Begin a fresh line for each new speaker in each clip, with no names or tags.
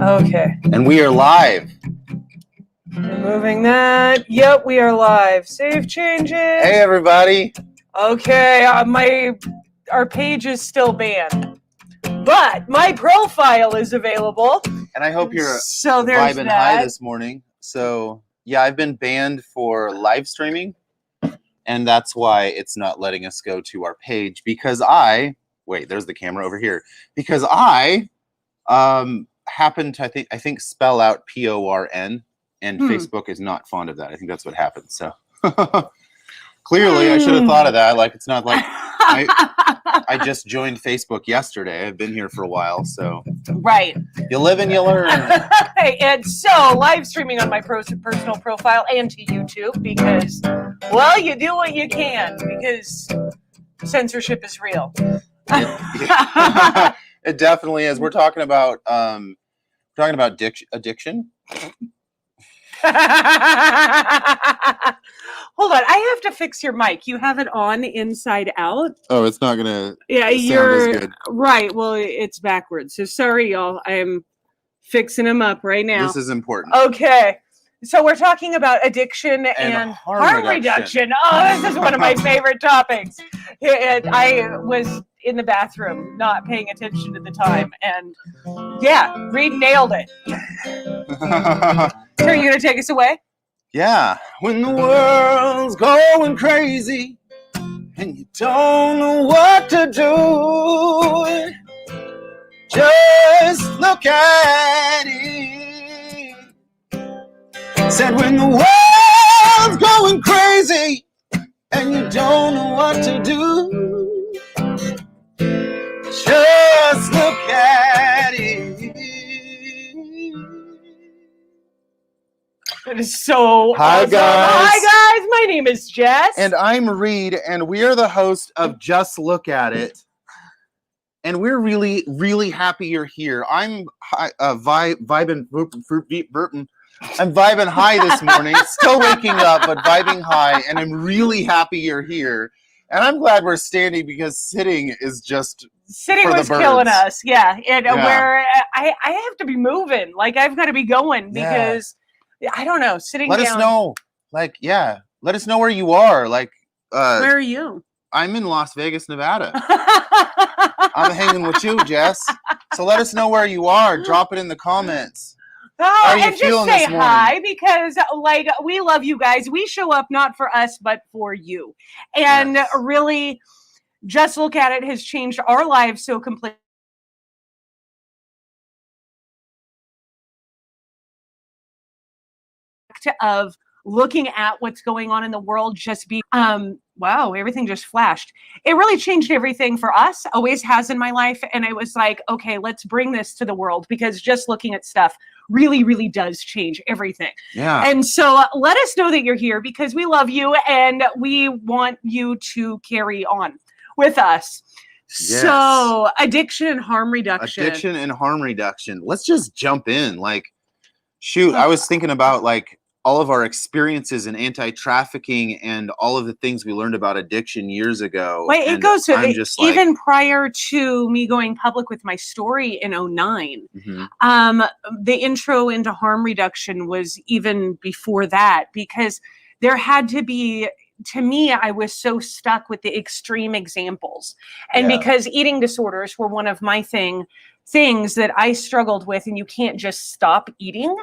Okay.
And we are live.
Removing that. Yep, we are live. Save changes.
Hey, everybody.
Okay, our page is still banned, but my profile is available.
And I hope you're
so there's
vibing
that.
high this morning. So, yeah, I've been banned for live streaming, and that's why it's not letting us go to our page because there's the camera over here. Because I happened to, I think spell out PORN, and Facebook is not fond of that. I think that's what happened. So clearly I should have thought of that. Like, it's not like I just joined Facebook yesterday. I've been here for a while, so
right.
You live and you learn.
And so live streaming on my personal profile and to YouTube because, well, you do what you can because censorship is real.
It definitely is. We're talking about addiction.
Hold on, I have to fix your mic. You have it on inside out.
Oh, it's not gonna.
Yeah, you're as good. Right. Well, it's backwards. So sorry, y'all. I'm fixing them up right now.
This is important.
Okay. So we're talking about addiction and harm reduction. Oh, this is one of my favorite topics. I was in the bathroom not paying attention at the time, and yeah, Reed nailed it. So are you going to take us away?
Yeah. When the world's going crazy and you don't know what to do, just look at it. Said when the world's going crazy and you don't know what to do, just look at it.
It is so
Hi,
awesome.
guys.
Hi, guys. My name is Jess.
And I'm Reed, and we are the host of Just Look at It. And we're really, really happy you're here. I'm vibing. I'm vibing high this morning. Still waking up, but vibing high. And I'm really happy you're here. And I'm glad we're standing because sitting is just
Sitting was killing us. Yeah. Where I have to be moving. Like, I've got to be going because, I don't know, sitting down.
Let us know. Like, yeah. Let us know where you are. Like,
where are you?
I'm in Las Vegas, Nevada. I'm hanging with you, Jess. So let us know where you are. Drop it in the comments.
Oh, and just say hi because, like, we love you guys. We show up not for us, but for you. And really, Just Look at It has changed our lives so completely. Of looking at what's going on in the world, just be wow, everything just flashed. It really changed everything for us, always has in my life. And I was like, okay, let's bring this to the world because just looking at stuff really, really does change everything.
Yeah.
And so let us know that you're here because we love you and we want you to carry on with us. Yes. So addiction and harm reduction.
Addiction and harm reduction. Let's just jump in. Like, shoot, I was thinking about like all of our experiences in anti-trafficking and all of the things we learned about addiction years ago.
Wait, it goes to even prior to me going public with my story in 2009. Mm-hmm. The intro into harm reduction was even before that because there had to be, to me, I was so stuck with the extreme examples. And because eating disorders were one of my things that I struggled with, and you can't just stop eating.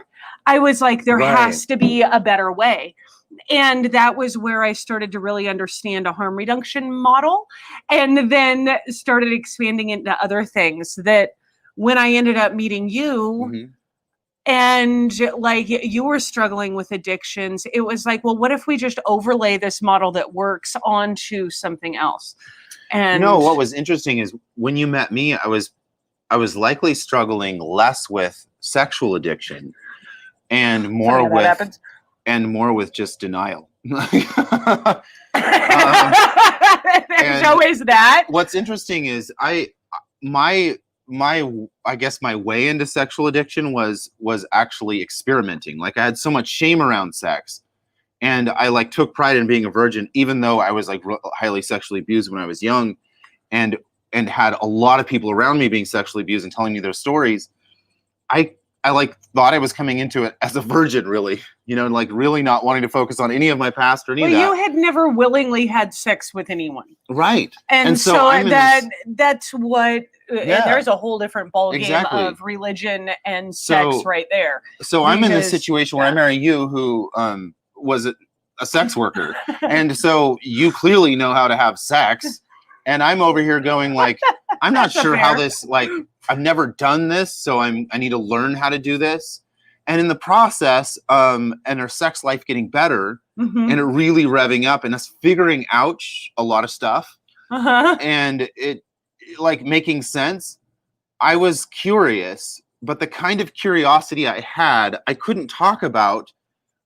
I was like, there has to be a better way. And that was where I started to really understand a harm reduction model and then started expanding into other things that when I ended up meeting you and like you were struggling with addictions, it was like, well, what if we just overlay this model that works onto something else? And
what was interesting is when you met me, I was likely struggling less with sexual addiction and more with just denial.
There's always that.
What's interesting is my guess my way into sexual addiction was actually experimenting. Like I had so much shame around sex, and I like took pride in being a virgin, even though I was like highly sexually abused when I was young, and and had a lot of people around me being sexually abused and telling me their stories, I like thought I was coming into it as a virgin, really, like really not wanting to focus on any of my past or any of that.
You had never willingly had sex with anyone.
Right.
And so that's what, there's a whole different ballgame of religion and sex right there.
So I'm in this situation where I marry you, who was a sex worker. And so you clearly know how to have sex. And I'm over here going like, I'm not sure how this, like, I've never done this, so I need to learn how to do this. And in the process, and our sex life getting better, and it really revving up, and us figuring out a lot of stuff, and it like making sense. I was curious, but the kind of curiosity I had, I couldn't talk about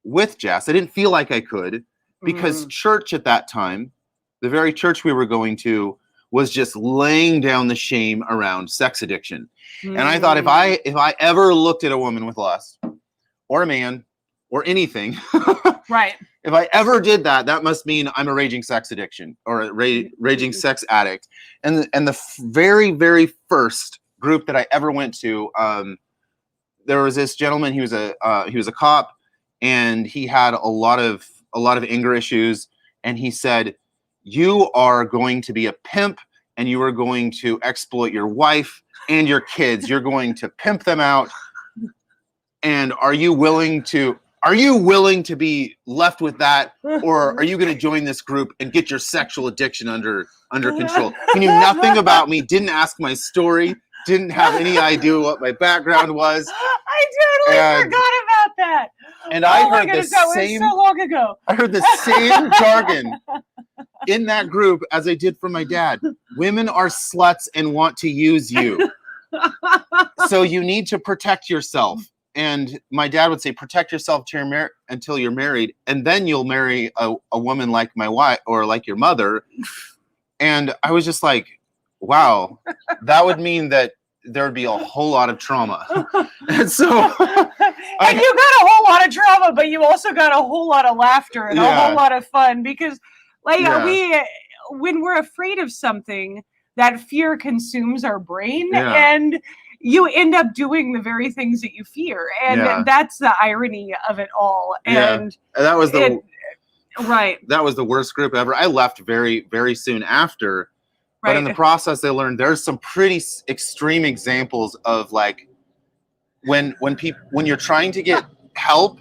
with Jess. I didn't feel like I could, because church at that time, the very church we were going to, was just laying down the shame around sex addiction. And I thought, if I ever looked at a woman with lust, or a man, or anything,
right?
If I ever did that, that must mean I'm a raging sex addiction or a raging sex addict. And the very, very first group that I ever went to, there was this gentleman. He was a cop, and he had a lot of anger issues. And he said, "You are going to be a pimp, and you are going to exploit your wife and your kids. You're going to pimp them out. And are you willing to be left with that, or are you going to join this group and get your sexual addiction under control?" He knew nothing about me, didn't ask my story, didn't have any idea what my background was.
I totally forgot about that.
And I heard the same.
So long ago.
I heard the same jargon in that group as I did from my dad. Women are sluts and want to use you, so you need to protect yourself. And my dad would say, protect yourself until you're married, and then you'll marry a woman like my wife or like your mother. And I was just like, wow, that would mean that there would be a whole lot of trauma. And so,
and you got a whole lot of trauma, but you also got a whole lot of laughter and a whole lot of fun, because when we're afraid of something, that fear consumes our brain, and you end up doing the very things that you fear. And that's the irony of it all. And
that was the worst group ever. I left very, very soon after. But in the process, I learned there's some pretty extreme examples of like when you're trying to get help,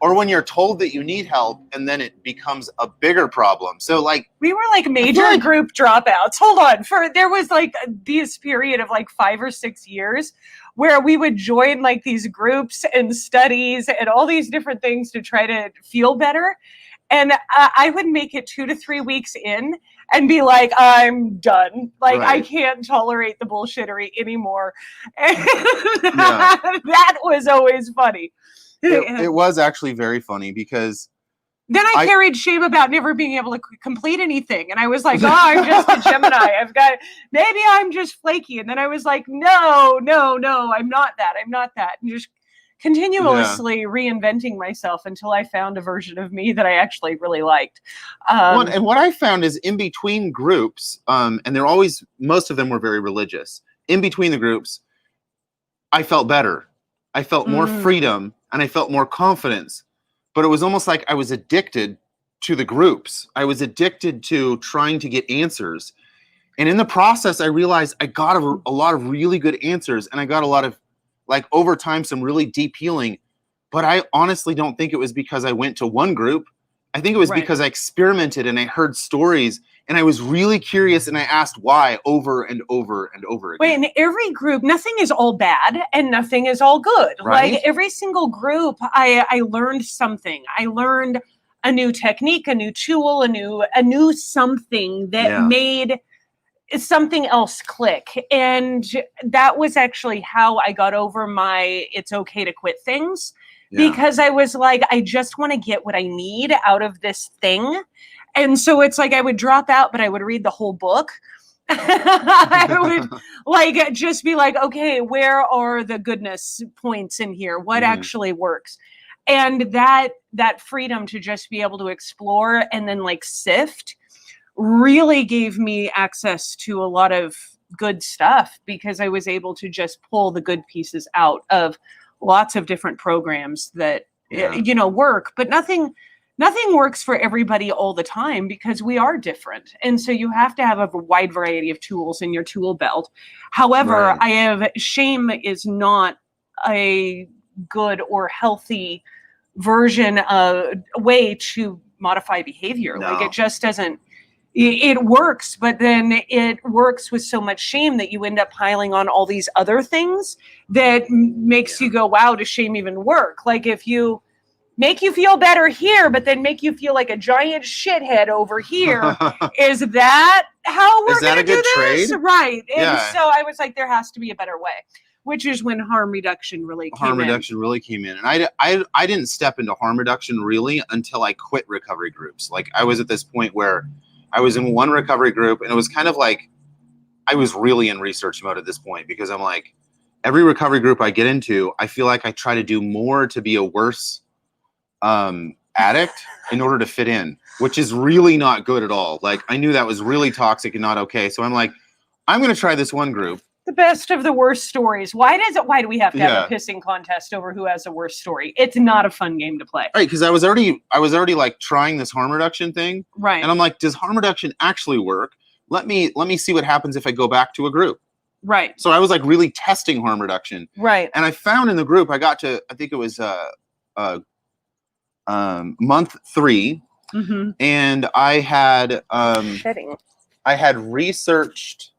or when you're told that you need help, and then it becomes a bigger problem. So like
we were like major group dropouts. Hold on, there was like this period of like 5 or 6 years where we would join like these groups and studies and all these different things to try to feel better. And I would make it 2 to 3 weeks in and be like, I'm done. Like, I can't tolerate the bullshittery anymore. And that was always funny.
It was actually very funny, because
then I carried shame about never being able to complete anything. And I was like, I'm just a Gemini. Maybe I'm just flaky. And then I was like, no, I'm not that. And just continuously reinventing myself until I found a version of me that I actually really liked.
And what I found is, in between groups, and most of them were very religious. In between the groups, I felt better. I felt more freedom, and I felt more confidence. But it was almost like I was addicted to the groups. I was addicted to trying to get answers. And in the process, I realized I got a lot of really good answers, and I got a lot of, like, over time, some really deep healing. But I honestly don't think it was because I went to one group. I think it was because I experimented and I heard stories, and I was really curious, and I asked why over and over and over again.
Wait, in every group, nothing is all bad and nothing is all good.
Right?
Like every single group, I learned something. I learned a new technique, a new tool, a new something that made something else click. And that was actually how I got over my it's okay to quit things. Because I was like, I just want to get what I need out of this thing. And so it's like I would drop out, but I would read the whole book. I would like just be like, okay, where are the goodness points in here? What actually works? And that freedom to just be able to explore and then like sift really gave me access to a lot of good stuff because I was able to just pull the good pieces out of lots of different programs that, work, but nothing works for everybody all the time because we are different. And so you have to have a wide variety of tools in your tool belt. However, shame is not a good or healthy version of a way to modify behavior.
No.
Like it just doesn't, it works, but then it works with so much shame that you end up piling on all these other things that makes you go, wow, does shame even work? Like if you make you feel better here, but then make you feel like a giant shithead over here. Is that how we're going to do this?
Trade?
Right. And so I was like, there has to be a better way, which is when harm reduction really came in.
And I didn't step into harm reduction really until I quit recovery groups. Like I was at this point where I was in one recovery group and it was kind of like, I was really in research mode at this point because I'm like, every recovery group I get into, I feel like I try to do more to be a worse addict in order to fit in, which is really not good at all. Like I knew that was really toxic and not okay. So I'm like, I'm going to try this one group.
The best of the worst stories. Why do we have to have a pissing contest over who has the worst story? It's not a fun game to play.
Right. Cause I was already like trying this harm reduction thing.
Right.
And I'm like, does harm reduction actually work? Let me see what happens if I go back to a group.
Right.
So I was like really testing harm reduction.
Right.
And I found in the group, I got to, I think it was, month 3, and I had researched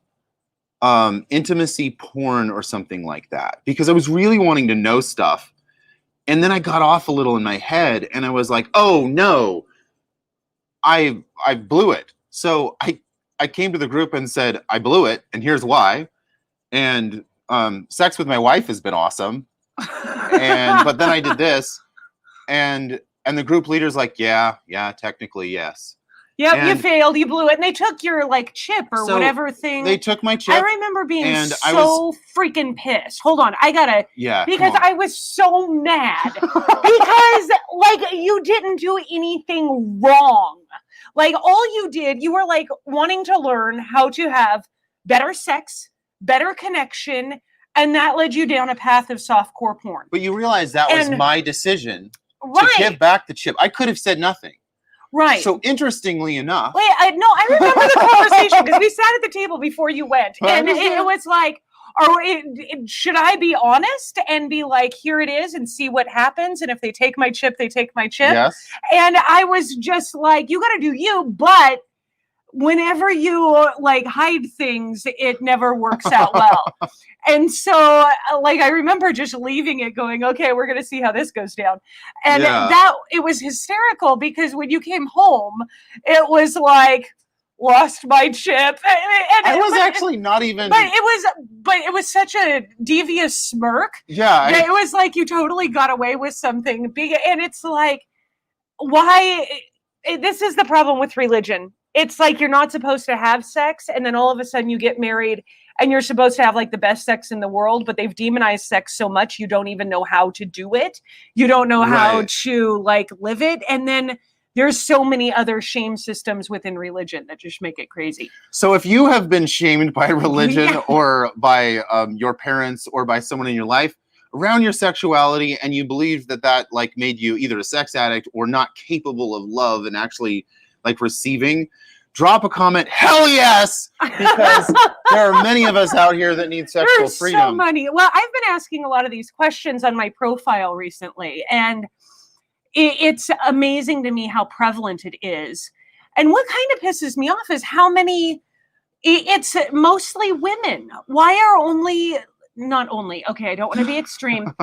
intimacy porn or something like that because I was really wanting to know stuff, and then I got off a little in my head, and I was like, oh no, I blew it. So I came to the group and said I blew it, and here's why. And sex with my wife has been awesome, but then I did this, and the group leader's like, yeah, technically, yes.
Yep, you failed, you blew it. And they took your like chip or whatever thing.
They took my chip.
I remember being freaking pissed. Hold on, I gotta, because I was so mad because like you didn't do anything wrong. Like all you did, you were like wanting to learn how to have better sex, better connection, and that led you down a path of softcore porn.
But you realize that was my decision. To give back the chip. I could have said nothing.
Right.
So interestingly enough.
Wait, I remember the conversation because we sat at the table before you went. And it was like, should I be honest and be like, here it is and see what happens? And if they take my chip, they take my chip.
Yes.
And I was just like, you got to do you. But whenever you like hide things, it never works out well. And so like, I remember just leaving it going, okay, we're going to see how this goes down. And it was hysterical because when you came home, it was like, lost my chip. And
I was actually not even.
But it was such a devious smirk.
Yeah.
It was like you totally got away with something big. And it's like, why? This is the problem with religion. It's like you're not supposed to have sex, and then all of a sudden you get married, and you're supposed to have like the best sex in the world, but they've demonized sex so much you don't even know how to do it. You don't know how to like live it, and then there's so many other shame systems within religion that just make it crazy.
So if you have been shamed by religion or by your parents or by someone in your life around your sexuality, and you believe that like made you either a sex addict or not capable of love and actually like receiving, drop a comment, hell yes, because there are many of us out here that need sexual freedom.
So many. Well, I've been asking a lot of these questions on my profile recently, and it's amazing to me how prevalent it is. And what kind of pisses me off is how many, it's mostly women. Why are not only, okay, I don't want to be extreme.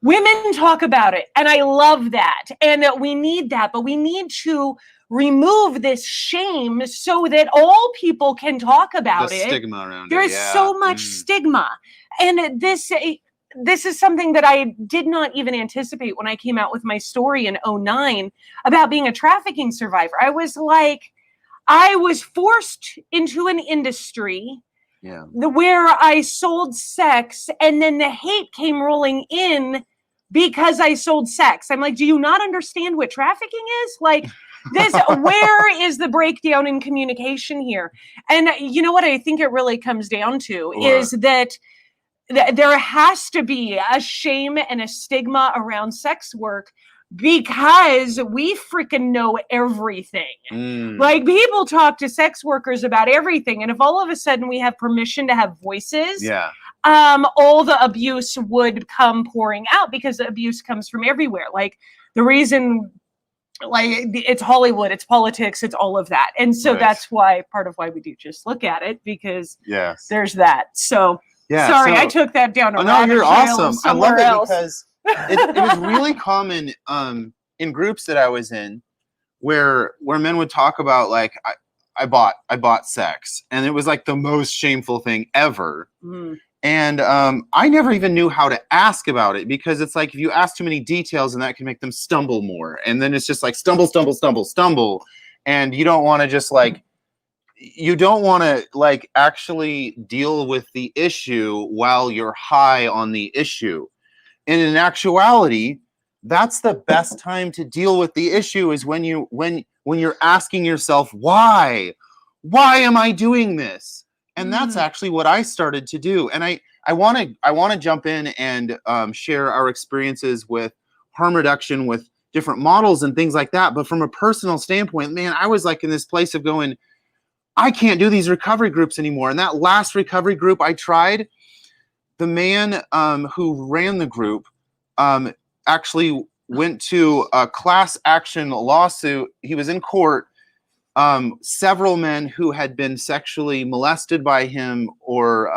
Women talk about it, and I love that, and we need that, but we need to remove this shame so that all people can talk about it.
Stigma around
There's so much stigma, and this is something that I did not even anticipate when I came out with my story in 2009 about being a trafficking survivor. I was like, I was forced into an industry where I sold sex, and then the hate came rolling in because I sold sex. I'm like, do you not understand what trafficking is? Like, Where is the breakdown in communication here? And you know what I think it really comes down to is that there has to be a shame and a stigma around sex work because we freaking know everything. Like, people talk to sex workers about everything, and if all of a sudden we have permission to have voices, all the abuse would come pouring out, because the abuse comes from everywhere. Like, the reason, like, it's Hollywood, it's politics, it's all of that. And so that's why, part of why we do Just Look At It, because there's that. So sorry, I took that down a rabbit trail.
You're awesome. I love it
else.
Because it was really common in groups that I was in where men would talk about, like, I bought sex, and it was like the most shameful thing ever. And I never even knew how to ask about it, because it's like, if you ask too many details, and that can make them stumble more, and then it's just like stumble, and you don't want to just like, you don't want to like actually deal with the issue while you're high on the issue. And in actuality, that's the best time to deal with the issue, is when you're asking yourself, why am I doing this? And that's actually what I started to do. And I want to jump in and share our experiences with harm reduction with different models and things like that. But from a personal standpoint, man, I was like in this place of going, I can't do these recovery groups anymore. And that last recovery group I tried, the man who ran the group actually went to a class action lawsuit. He was in court. Several men who had been sexually molested by him, or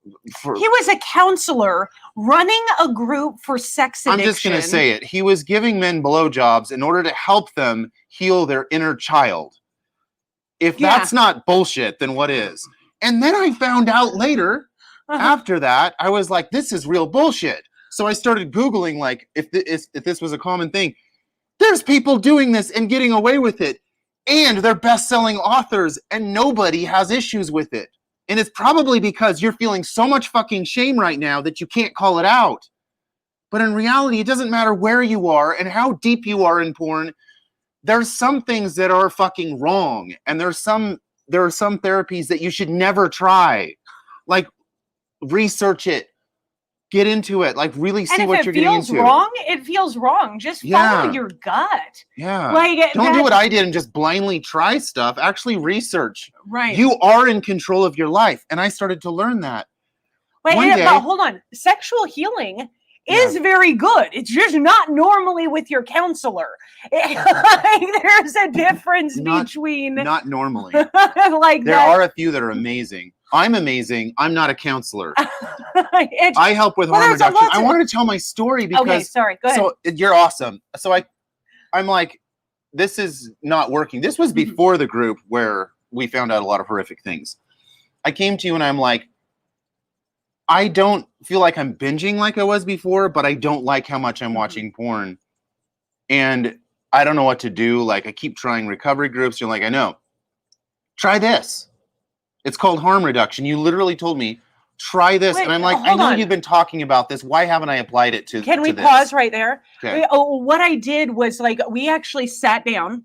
he was a counselor running a group for sex addiction.
I'm just going to say it. He was giving men blowjobs in order to help them heal their inner child. If that's not bullshit, then what is? And then I found out later, after that, I was like, this is real bullshit. So I started Googling, like, if this was a common thing. There's people doing this and getting away with it. And they're best-selling authors, and nobody has issues with it. And it's probably because you're feeling so much fucking shame right now that you can't call it out. But in reality, it doesn't matter where you are and how deep you are in porn. There's some things that are fucking wrong. And there are some therapies that you should never try. Like, research it. Get into it. Like, really see what you're getting into.
It feels wrong. Just follow your gut.
Yeah.
Like,
don't do what I did and just blindly try stuff. Actually research.
Right.
You are in control of your life. And I started to learn that.
But hold on. Sexual healing is very good. It's just not normally with your counselor. There's a difference between...
Not normally.
Like
there are a few that are amazing. I'm amazing. I'm not a counselor. I help with harm reduction. I wanted to tell my story because...
Okay, sorry. Go ahead.
So you're awesome. So I'm like, this is not working. This was before the group where we found out a lot of horrific things. I came to you and I'm like, I don't feel like I'm binging like I was before, but I don't like how much I'm watching porn. And I don't know what to do. Like, I keep trying recovery groups. You're like, I know. Try this. It's called harm reduction. You literally told me, try this. And I'm like, I know you've been talking about this. Why haven't I applied it to
Can we pause right there? Okay. What I did was, like, we actually sat down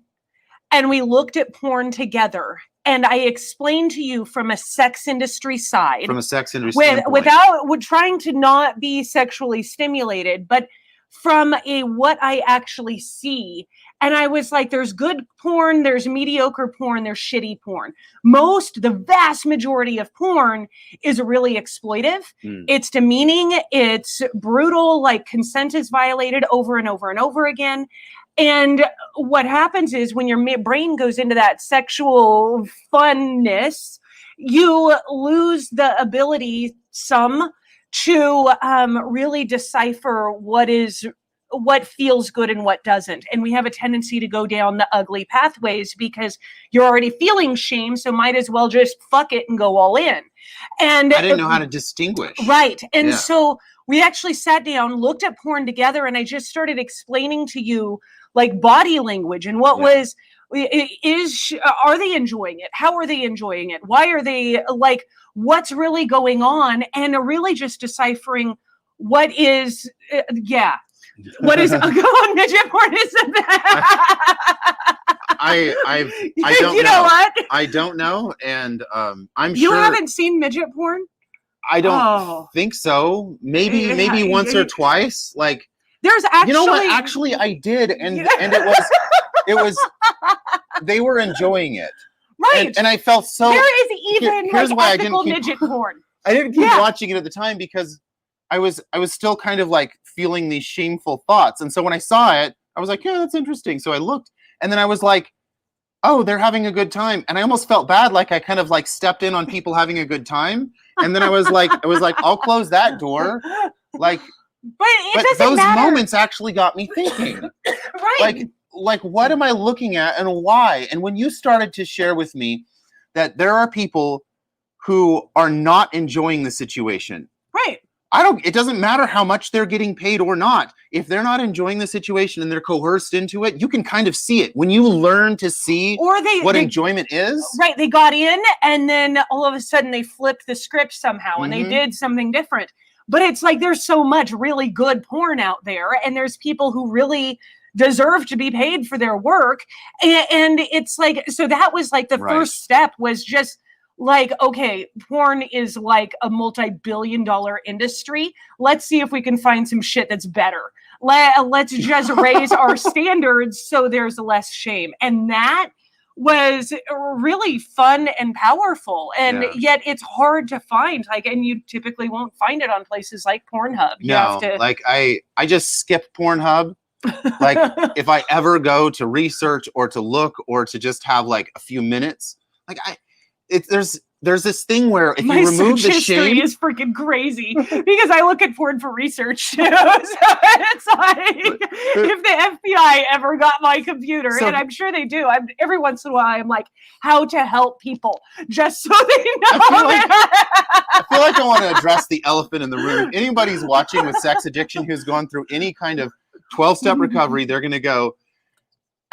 and we looked at porn together. And I explained to you from a sex industry side.
From a sex industry standpoint.
Without trying to not be sexually stimulated, but from what I actually see. And I was like, there's good porn, there's mediocre porn, there's shitty porn. The vast majority of porn is really exploitive. It's demeaning. It's brutal. Like, consent is violated over and over and over again. And what happens is, when your brain goes into that sexual funness, you lose the ability to really decipher what feels good and what doesn't. And we have a tendency to go down the ugly pathways because you're already feeling shame, so might as well just fuck it and go all in. And
I didn't know how to distinguish.
Right. And so we actually sat down, looked at porn together, and I just started explaining to you, like, body language and what are they enjoying it? How are they enjoying it? Why are they, like, what's really going on? And really just deciphering what is, What is go on midget porn? Isn't that?
I don't
you know what?
I don't know, and I'm
You
sure
haven't seen midget porn?
I don't think so. Maybe once or twice. Like
there's actually,
you know what? Actually, I did, and it was they were enjoying it,
right?
And I felt so.
There is even
here's why
ethical midget porn.
I didn't keep watching it at the time because I was still kind of like feeling these shameful thoughts, and so when I saw it, I was like, yeah, that's interesting. So I looked, and then I was like, oh, they're having a good time, and I almost felt bad, like I kind of like stepped in on people having a good time, and then I was like, I'll close that door, like.
But
those
matter.
moments actually got me thinking.
Right.
Like what am I looking at and why? And when you started to share with me that there are people who are not enjoying the situation.
Right.
It doesn't matter how much they're getting paid or not. If they're not enjoying the situation and they're coerced into it, you can kind of see it. When you learn to see what enjoyment is.
Right. They got in and then all of a sudden they flipped the script somehow and they did something different. But it's like there's so much really good porn out there, and there's people who really deserve to be paid for their work. And it's like, so that was like the first step was just like, okay, porn is like a multi-billion-dollar industry. Let's see if we can find some shit that's better. Let's just raise our standards so there's less shame. And that was really fun and powerful, and yet it's hard to find, like, and you typically won't find it on places like Pornhub. You have to,
like I just skip Pornhub. Like if I ever go to research or to look or to just have like a few minutes, like there's this thing where if you remove the shame,
is freaking crazy because I look at porn for research too. So it's like if the FBI ever got my computer, and I'm sure they do, every once in a while I'm like, how to help people, just so they know.
I feel like I want to address the elephant in the room. If anybody's watching with sex addiction who's gone through any kind of 12-step recovery, they're going to go,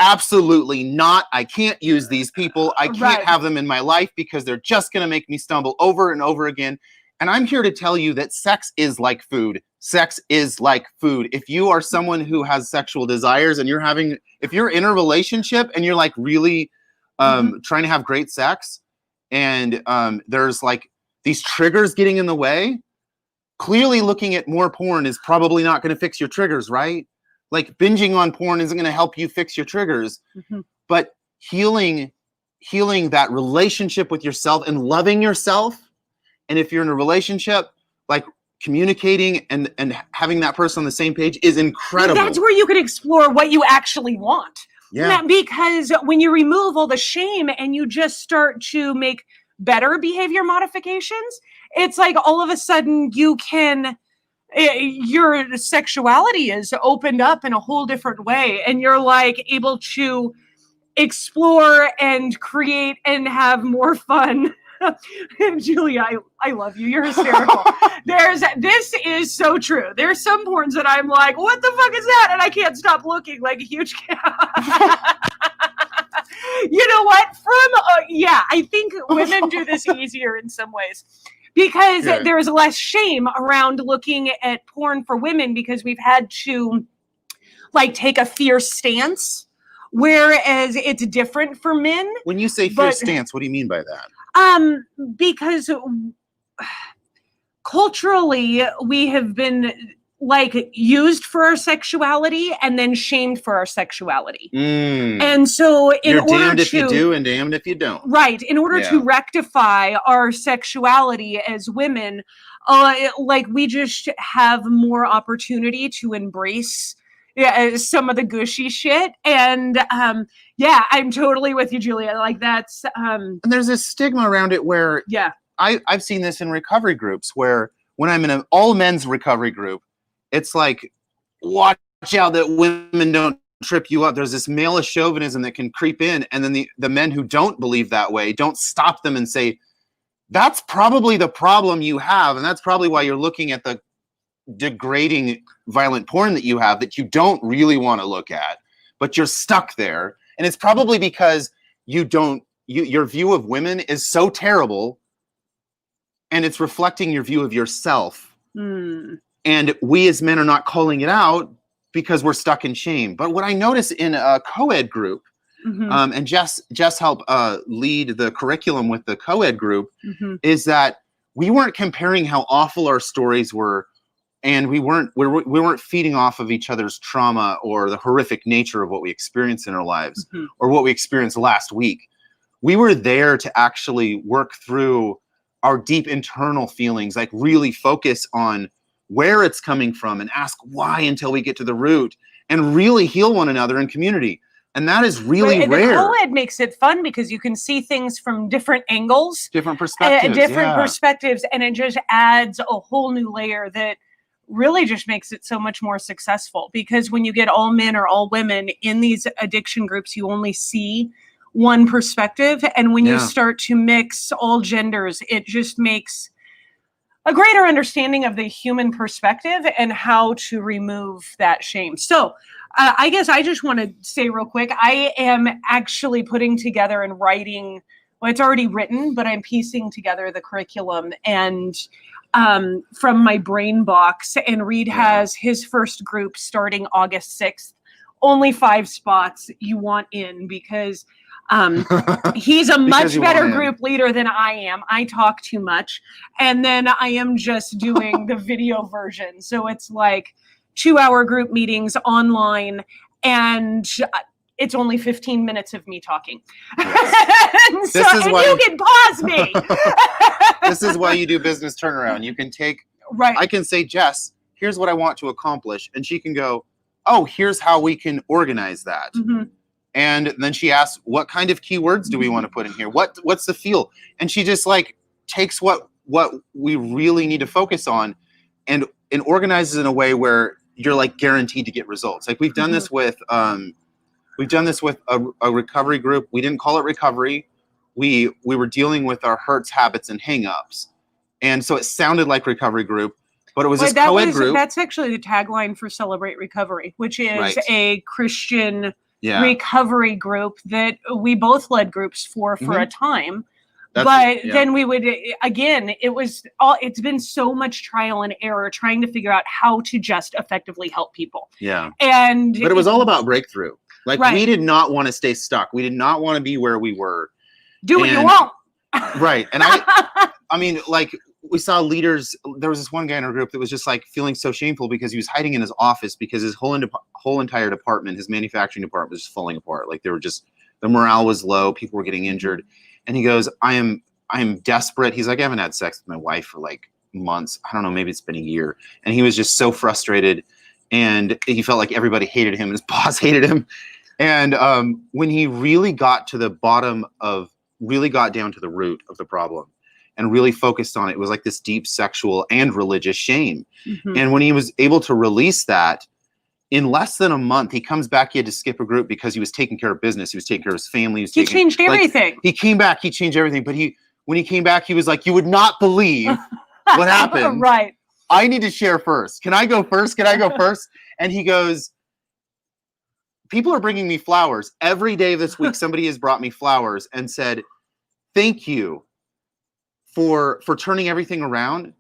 absolutely not. I can't use these people. I can't have them in my life because they're just going to make me stumble over and over again. And I'm here to tell you that sex is like food. Sex is like food. If you are someone who has sexual desires and if you're in a relationship and you're like really trying to have great sex and there's like these triggers getting in the way, clearly looking at more porn is probably not going to fix your triggers, right? Like binging on porn isn't going to help you fix your triggers, but healing that relationship with yourself and loving yourself. And if you're in a relationship, like communicating and having that person on the same page is incredible.
That's where you can explore what you actually want. Yeah. Because when you remove all the shame and you just start to make better behavior modifications, it's like all of a sudden your sexuality is opened up in a whole different way, and you're like able to explore and create and have more fun. Julia, I love you. You're hysterical. This is so true. There's some porns that I'm like, what the fuck is that? And I can't stop looking like a huge cat. You know what? I think women do this easier in some ways. Because there's less shame around looking at porn for women because we've had to like take a fierce stance, whereas it's different for men.
When you say fierce stance, what do you mean by that?
Because culturally we have been like used for our sexuality and then shamed for our sexuality. And so
you're damned if you do and damned if you don't.
Right. In order to rectify our sexuality as women, like we just have more opportunity to embrace some of the gushy shit. And I'm totally with you, Julia. Like that's
and there's this stigma around it where I've seen this in recovery groups where when I'm in an all men's recovery group, it's like, watch out that women don't trip you up. There's this male chauvinism that can creep in. And then the men who don't believe that way don't stop them and say, that's probably the problem you have. And that's probably why you're looking at the degrading violent porn that you have that you don't really want to look at, but you're stuck there. And it's probably because your view of women is so terrible and it's reflecting your view of yourself. And we as men are not calling it out because we're stuck in shame. But what I notice in a co-ed group, and Jess helped lead the curriculum with the co-ed group, is that we weren't comparing how awful our stories were, and we weren't feeding off of each other's trauma or the horrific nature of what we experienced in our lives or what we experienced last week. We were there to actually work through our deep internal feelings, like really focus on where it's coming from and ask why until we get to the root and really heal one another in community. And that is really rare.
The co-ed makes it fun because you can see things from different angles,
different perspectives,
perspectives, and it just adds a whole new layer that really just makes it so much more successful. Because when you get all men or all women in these addiction groups, you only see one perspective. And when you start to mix all genders, it just makes a greater understanding of the human perspective and how to remove that shame. So I guess I just want to say real quick, I am actually putting together and writing, well, it's already written, but I'm piecing together the curriculum and from my brain box. And Reed has his first group starting August 6th. Only 5 spots you want in because he's a much better group leader than I am. I talk too much. And then I am just doing the video version. So it's like 2-hour group meetings online, and it's only 15 minutes of me talking. Yes. And you can pause me.
This is why you do business turnaround. You can take, I can say, Jess, here's what I want to accomplish. And she can go, oh, here's how we can organize that. And then she asks, what kind of keywords do we want to put in here? What's the feel? And she just like takes what we really need to focus on and organizes in a way where you're like guaranteed to get results. Like we've done this with a recovery group. We didn't call it recovery. We were dealing with our hurts, habits, and hangups. And so it sounded like recovery group, but it was this co-ed group.
That's actually the tagline for Celebrate Recovery, which is a Christian recovery group that we both led groups for a time. Then we would, again, it's been so much trial and error trying to figure out how to just effectively help people.
Yeah.
But
it was all about breakthrough. Like we did not want to stay stuck. We did not want to be where we were.
Do what you want.
Right. And I mean, like we saw leaders, there was this one guy in our group that was just like feeling so shameful because he was hiding in his office because his whole entire department, his manufacturing department was just falling apart. Like the morale was low. People were getting injured. And he goes, I am desperate. He's like, I haven't had sex with my wife for like months. I don't know, maybe it's been a year. And he was just so frustrated. And he felt like everybody hated him. His boss hated him. And when he really got to the bottom really got down to the root of the problem and really focused on it, it was like this deep sexual and religious shame. And when he was able to release that, in less than a month, he comes back. He had to skip a group because he was taking care of business. He was taking care of his family.
He changed everything.
He came back. He changed everything. But when he came back, he was like, you would not believe what happened.
Right.
I need to share first. Can I go first? And he goes, people are bringing me flowers. Every day this week, somebody has brought me flowers and said, thank you for turning everything around.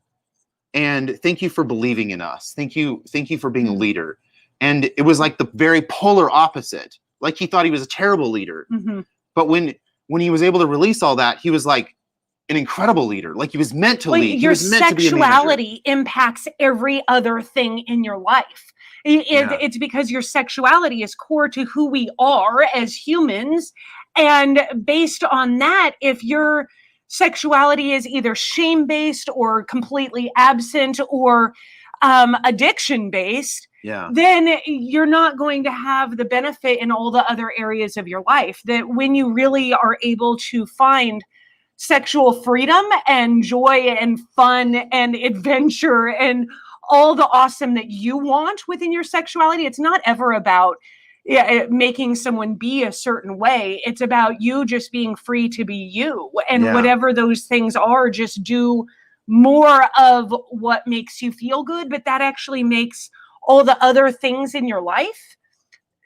And thank you for believing in us. Thank you for being a leader. And it was like the very polar opposite. Like he thought he was a terrible leader. But when he was able to release all that, he was like an incredible leader. Like he was meant to lead.
Your sexuality impacts every other thing in your life. It's because your sexuality is core to who we are as humans. And based on that, if your sexuality is either shame-based or completely absent or addiction-based, then you're not going to have the benefit in all the other areas of your life. That when you really are able to find sexual freedom and joy and fun and adventure and all the awesome that you want within your sexuality, it's not ever about making someone be a certain way. It's about you just being free to be you. And whatever those things are, just do more of what makes you feel good, but that actually makes all the other things in your life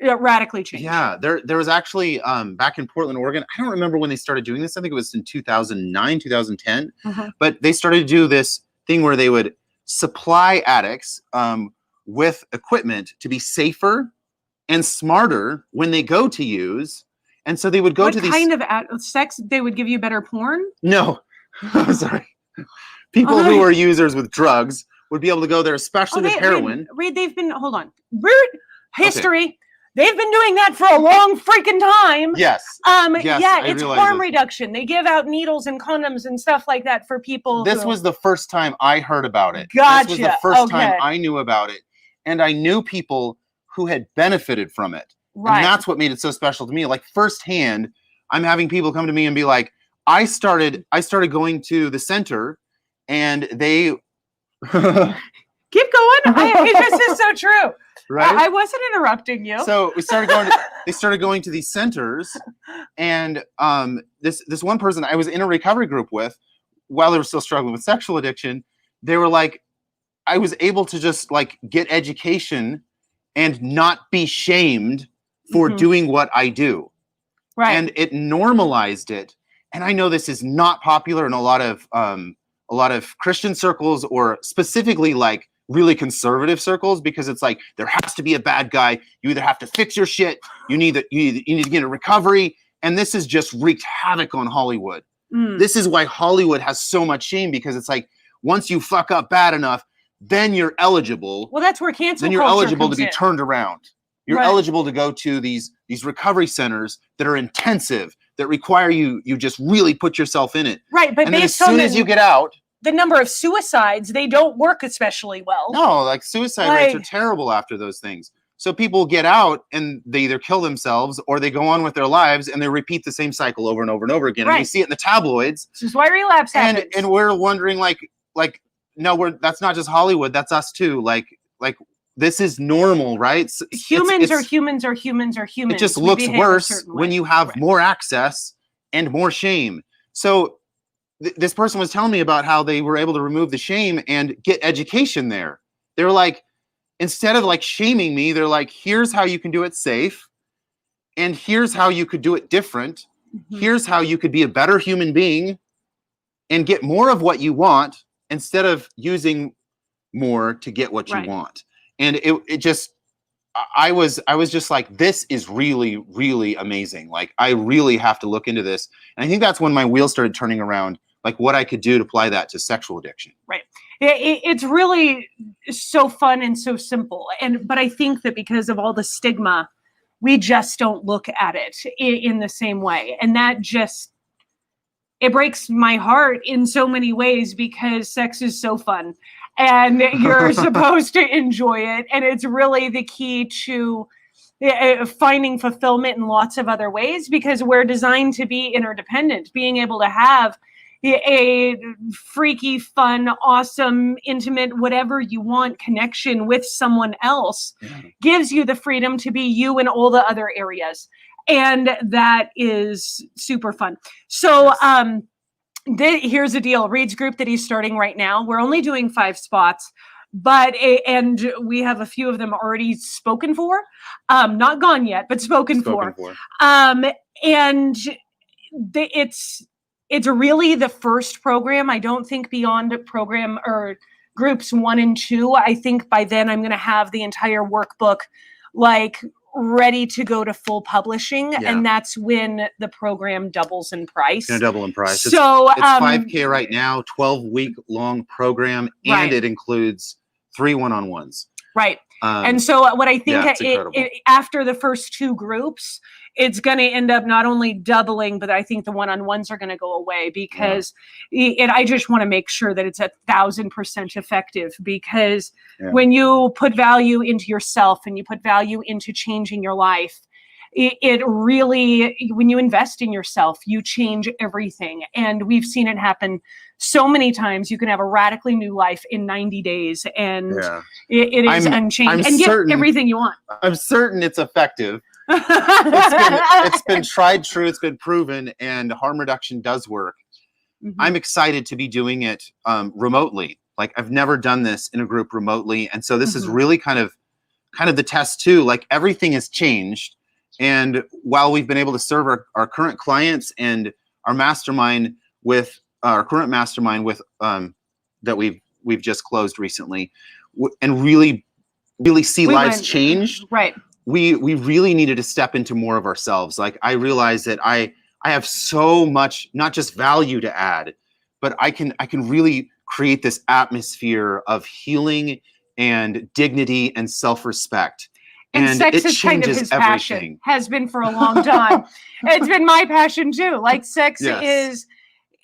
radically change.
Yeah, there was actually back in Portland, Oregon, I don't remember when they started doing this. I think it was in 2009, 2010. But they started to do this thing where they would supply addicts with equipment to be safer and smarter when they go to use. And so they would go
what
to these
kind of sex they would give you better porn?
No, I'm sorry. People who are users with drugs would be able to go there, especially with heroin.
Reed, they've been, hold on. History. Okay. They've been doing that for a long freaking time.
Yes.
Yeah, it's harm reduction. They give out needles and condoms and stuff like that for people.
This was the first time I heard about it.
Gotcha.
This was the first time I knew about it. And I knew people who had benefited from it. Right. And that's what made it so special to me. Like firsthand, I'm having people come to me and be like, I started going to the center and they
keep going. It just is so true.
Right?
I wasn't interrupting you.
So we started they started going to these centers, and this one person I was in a recovery group with, while they were still struggling with sexual addiction, they were like, I was able to just like get education and not be shamed for doing what I do. Right. And it normalized it. And I know this is not popular in a lot of Christian circles, or specifically like really conservative circles, because it's like there has to be a bad guy. You either have to fix your shit, you need to get a recovery, and this has just wreaked havoc on Hollywood. This is why Hollywood has so much shame, because it's like once you fuck up bad enough, then you're eligible.
Well, that's where cancel
Then you're
culture
eligible to
comes
be
in.
turned around. You're eligible to go to these recovery centers that are intensive, that require you just really put yourself in it.
Right, but
and then as soon as you get out,
the number of suicides, they don't work especially well.
No, like suicide rates are terrible after those things. So people get out and they either kill themselves or they go on with their lives and they repeat the same cycle over and over and over again. Right. And we see it in the tabloids.
This is why relapse happens.
And we're wondering like no, that's not just Hollywood, that's us too. Like this is normal, right?
Humans are humans.
It just looks worse when you have more access and more shame. So this person was telling me about how they were able to remove the shame and get education there. They were like, instead of like shaming me, they're like, here's how you can do it safe. And here's how you could do it different. Here's how you could be a better human being and get more of what you want instead of using more to get what you want. And it just, I was just like, this is really, really amazing. Like, I really have to look into this. And I think that's when my wheels started turning around, like what I could do to apply that to sexual addiction.
Right. It's really so fun and so simple. But I think that because of all the stigma, we just don't look at it in the same way. And that just, it breaks my heart in so many ways, because sex is so fun and you're supposed to enjoy it. And it's really the key to finding fulfillment in lots of other ways, because we're designed to be interdependent. Being able to have a freaky, fun, awesome, intimate, whatever you want connection with someone else gives you the freedom to be you in all the other areas. And that is super fun. So here's the deal. Reed's group that he's starting right now, we're only doing 5 spots, and we have a few of them already spoken for. Not gone yet, but spoken for. And it's really the first program. I don't think beyond program or groups 1 and 2, I think by then I'm going to have the entire workbook like ready to go to full publishing. And that's when the program doubles in price.
It's going to double in price.
So
it's $5,000 right now, 12-week long program, and it includes 3 one-on-ones.
Right. And so what I think after the first 2 groups, it's going to end up not only doubling, but I think the one-on-ones are going to go away, because I just want to make sure that it's 1,000% effective, because when you put value into yourself and you put value into changing your life, it really, when you invest in yourself, you change everything. And we've seen it happen so many times. You can have a radically new life in 90 days and it is unchanged and get everything you want.
I'm certain it's effective. It's been tried true, it's been proven, and harm reduction does work. I'm excited to be doing it remotely. Like, I've never done this in a group remotely, and so this is really kind of the test too. Like, everything has changed, and while we've been able to serve our current clients and our mastermind with our current mastermind with that we've just closed recently, and really really see lives changed,
right?
We really needed to step into more of ourselves. Like I realized that I have so much, not just value to add, but I can really create this atmosphere of healing and dignity and self-respect.
And sex is kind of his passion, has been for a long time. It's been my passion too. Like sex is,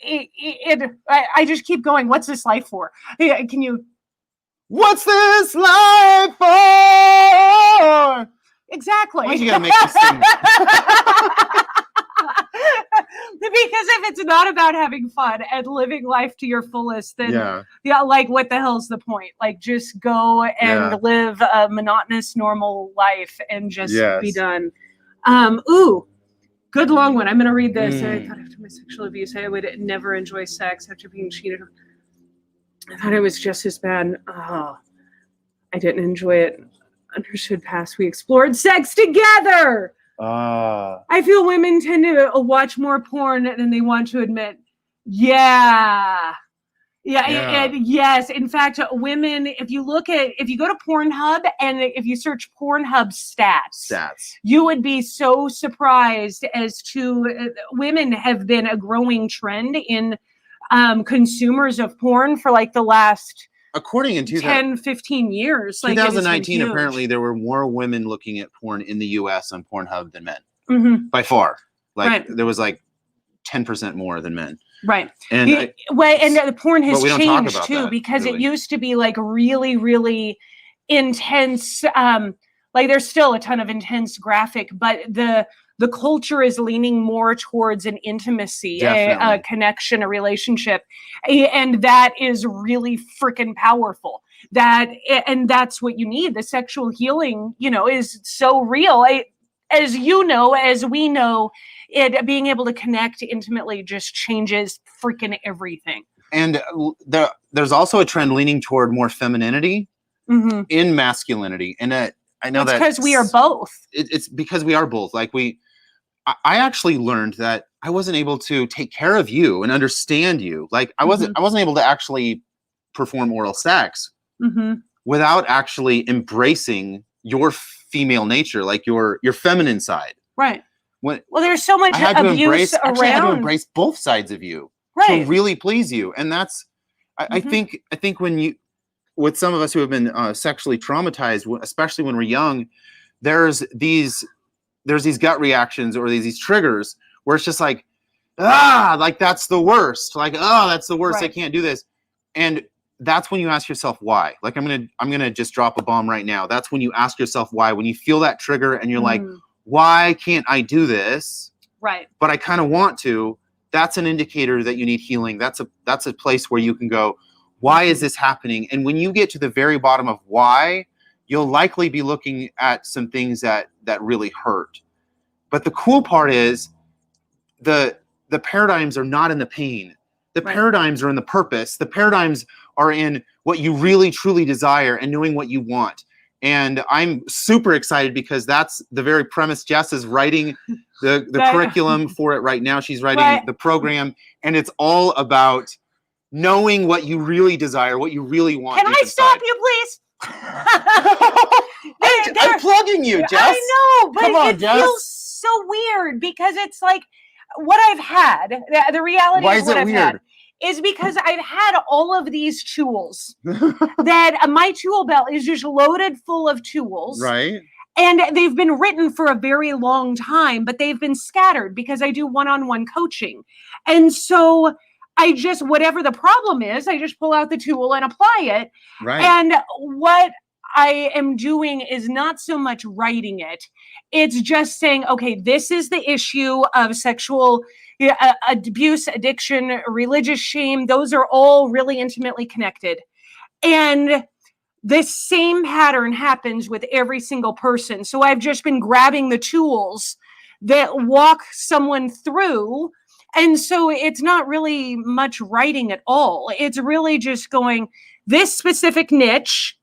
I just keep going, what's this life for? Can you?
What's this life for?
Exactly.
Why'd you gotta make me sing that?
Because if it's not about having fun and living life to your fullest, then like what the hell's the point? Like just go and live a monotonous, normal life and just be done. Ooh, good long one. I'm gonna read this. I thought after my sexual abuse, I would never enjoy sex after being cheated on. I thought it was just as bad. Oh, I didn't enjoy it. Understood past. We explored sex together. I feel women tend to watch more porn than they want to admit. Yeah. And yes. In fact, women, if you go to Pornhub and if you search Pornhub stats, you would be so surprised as to women have been a growing trend in consumers of porn for like the last
according in
10, 15 years.
2019, apparently there were more women looking at porn in the US on Pornhub than men. By far. There was like 10% more than men.
Right. And the porn has changed too, because it used to be like really, really intense. Like there's still a ton of intense graphic, but the culture is leaning more towards an intimacy, a connection, a relationship. And that is really freaking powerful. And that's what you need. The sexual healing, is so real. As you know, as we know, being able to connect intimately just changes freaking everything.
And there's also a trend leaning toward more femininity in masculinity. And I know that
because we are both.
It's because we are both. Like I actually learned that I wasn't able to take care of you and understand you. Like I wasn't able to actually perform oral sex without actually embracing your female nature, like your feminine side.
Right. Well, there's so much abuse around.
I had to embrace both sides of you to really please you, and that's. I think with some of us who have been sexually traumatized, especially when we're young, there's these gut reactions or these triggers where it's just like, like that's the worst. Like, that's the worst. I can't do this. And that's when you ask yourself why. Like I'm gonna just drop a bomb right now. That's when you ask yourself why. When you feel that trigger and you're like, why can't I do this?
Right.
But I kind of want to. That's an indicator that you need healing. That's a place where you can go, why is this happening? And when you get to the very bottom of why, you'll likely be looking at some things that really hurt. But the cool part is the paradigms are not in the pain. The paradigms are in the purpose. The paradigms are in what you really, truly desire and knowing what you want. And I'm super excited because that's the very premise. Jess is writing the curriculum for it right now. She's writing the program, and it's all about knowing what you really desire, what you really want.
Can I stop you, please?
I'm plugging you, Jess.
I know, but it feels so weird because it's like what I've had. The reality
Why
is what
it
I've
weird?
had is because I've had all of these tools that my tool belt is just loaded full of tools.
Right.
And they've been written for a very long time, but they've been scattered because I do one-on-one coaching. And so whatever the problem is, I just pull out the tool and apply it.
Right.
And what I am doing is not so much writing it. It's just saying, okay, this is the issue of sexual abuse, addiction, religious shame. Those are all really intimately connected. And this same pattern happens with every single person. So I've just been grabbing the tools that walk someone through. And so it's not really much writing at all. It's really just going, this specific niche,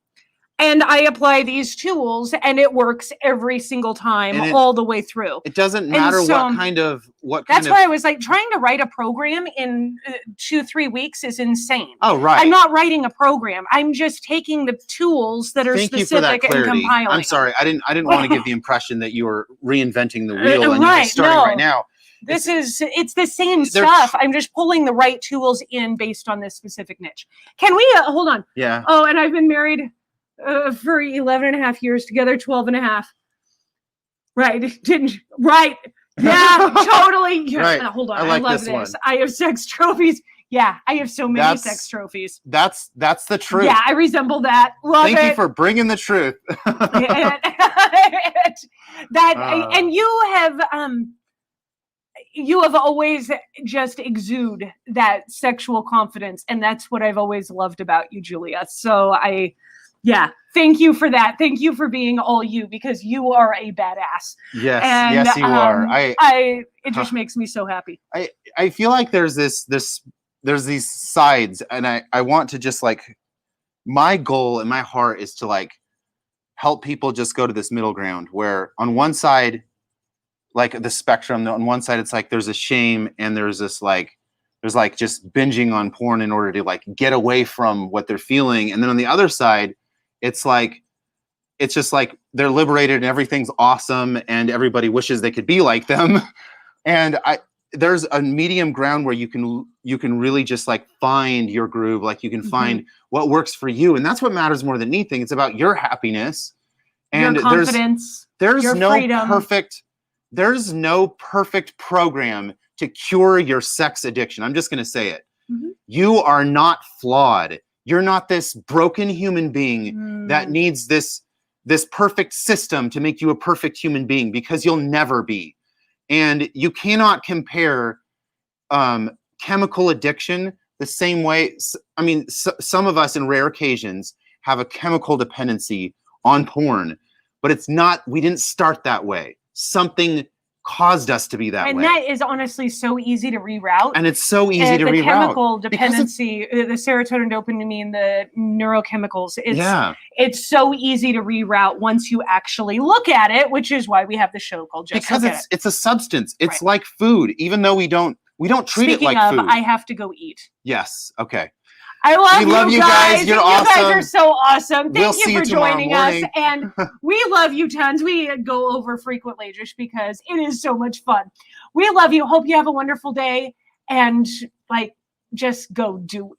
And I apply these tools and it works every single time, all the way through.
It doesn't matter what kind of
that's why I was like, trying to write a program in 2-3 weeks is insane.
Oh, right.
I'm not writing a program. I'm just taking the tools that are specific and compiling.
I'm sorry. I didn't want to give the impression that you were reinventing the wheel and you're starting right now.
It's the same stuff. I'm just pulling the right tools in based on this specific niche. Can we hold on?
Yeah.
Oh, and I've been married for 11 and a half years, together 12 and a half. Right. Right. Yeah, totally. Yeah.
Right.
Hold on.
I
love this. One. I have sex trophies. Yeah, I have so many sex trophies.
That's the truth.
Yeah, I resemble that.
Thank you for bringing the truth.
And you have always just exude that sexual confidence, and that's what I've always loved about you, Julia. So thank you for that. Thank you for being all you, because you are a badass.
Yes, yes, you are.
It just makes me so happy.
I feel like there's these sides, and I want to just like, my goal in my heart is to like help people just go to this middle ground where on one side, like the spectrum, on one side it's like there's a shame and there's this like just binging on porn in order to like get away from what they're feeling, and then on the other side it's just like they're liberated and everything's awesome and everybody wishes they could be like them. And there's a medium ground where you can really just like find your groove, like you can find what works for you, and that's what matters more than anything. It's about your happiness and
your confidence.
There's
your
no
freedom.
There's no perfect program to cure your sex addiction. I'm just going to say it. You are not flawed. You're not this broken human being that needs this perfect system to make you a perfect human being, because you'll never be. And you cannot compare chemical addiction the same way. I mean, some of us in rare occasions have a chemical dependency on porn, but we didn't start that way. Something caused us to be that way.
And that is honestly so easy to reroute.
And it's so easy to reroute.
The chemical dependency, the serotonin, dopamine, the neurochemicals, it's so easy to reroute once you actually look at it, which is why we have the show called Just
Because
Look at It.
It's a substance. It's like food, even though we don't treat it like food.
I have to go eat.
Yes. Okay.
We love you guys.
You're awesome.
You guys are so awesome. Thank you for joining
us.
And we love you tons. We go over frequently just because it is so much fun. We love you. Hope you have a wonderful day. And just go do it.